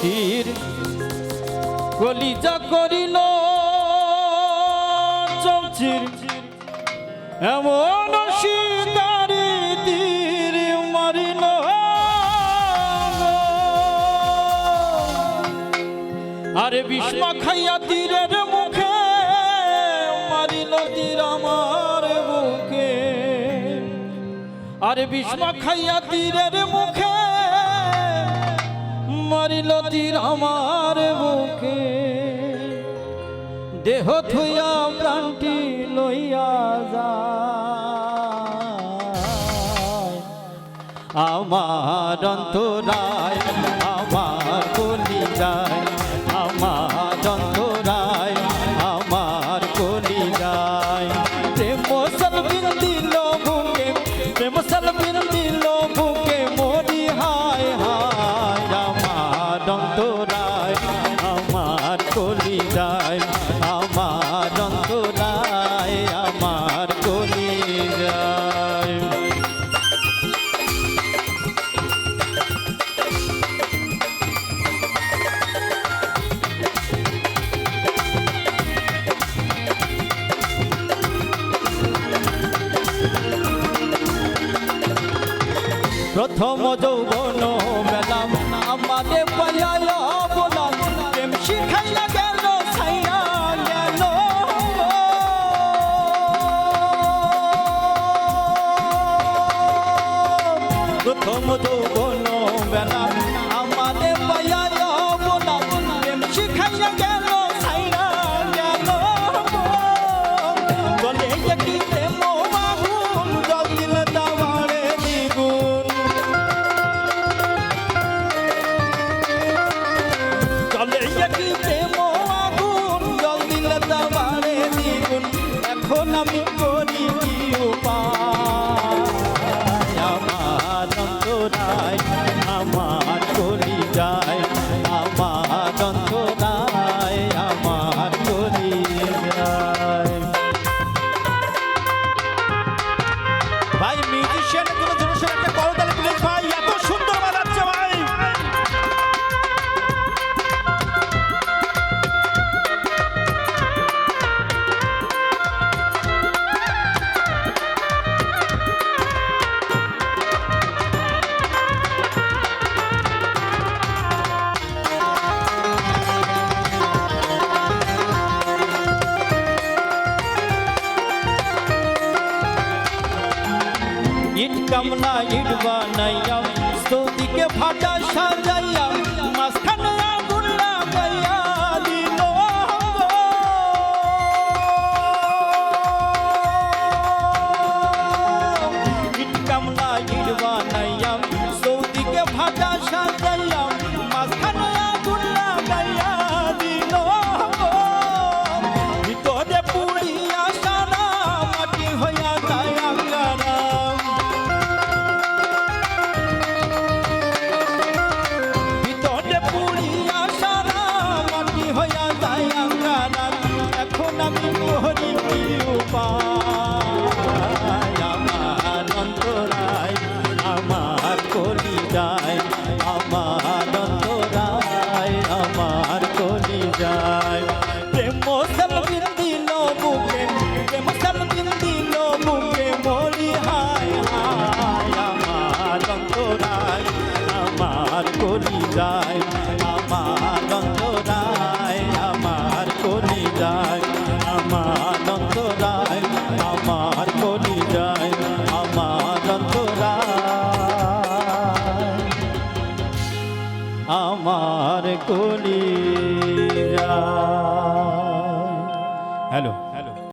তীর কলিজা করিল চৌচির এমন শিকারি তীর মারিল আরে বিষ্মা খাইয়া তীরের মুখে মারিল তীর আমার বুকে আরে বিষ্মা খাইয়া তীরের মুখে মারিল তীর আমার বুকে দেহ থুইয়া প্রাণটি লইয়া যায় আমার অন্তরায় আমার কলিজায় আমার অন্তরায় আমার কলিজায় প্রেম সলবিন দিল বুকে প্রেম সলবিন দিল বুকে মরি হায় হায় আমার অন্তরায় আমার কলিজায় আমার অন্তরায় আমার কলিজায় প্রথম যৌবন বেলাম আমাদের পাইয়া বলাম প্রেম শিখাইয়া গেল ছাইয়া গেল প্রথম যৌবন বেলাম আমাদের পাইয়া বলাম প্রেম শিখাইয়া গেল ছাইয়া গেল বলে কি প্রেম আগুন জল দিল দামারে দ্বিগুণ এখন আমি করি কি উপায় আমার অন্তরায় আমার কলিজায় আমার অন্তরায় আমার কলিজায় ভাই মিউজিশিয়ান কোনো জন্য একটা করতালি প্লিজ ভাই এত সুন্দর বাজাচ্ছে ভাই ইট কামনা ইট বানাইয়া চৌদিকে ফাটা সাজাইয়া মাঝখানে আগুন লাগাইয়া দিল ইট কামনা ইট বানাইয়া চৌদিকে ফাটা সাজাইয়া মাঝখানে আগুন লাগাইয়া দিল ভিতরে পুড়িয়া সারা মাটি হইয়া যায় আঙ্গারা এখন আমি করি কি উপায় আমার অন্তরায় আমার কলিজায় আমার অন্তরায় আমার কলিজায় প্রেম সলবিন দিল বুকে প্রেম সলবিন দিল বুকে মরি হায় হায় আমার অন্তরায় আমার কলিজায় আমার অন্তরায় আমার কলিজায় আমার অন্তরায় আমার কলিজায় আমার অন্তরায় আমার কলিজায় হ্যালো।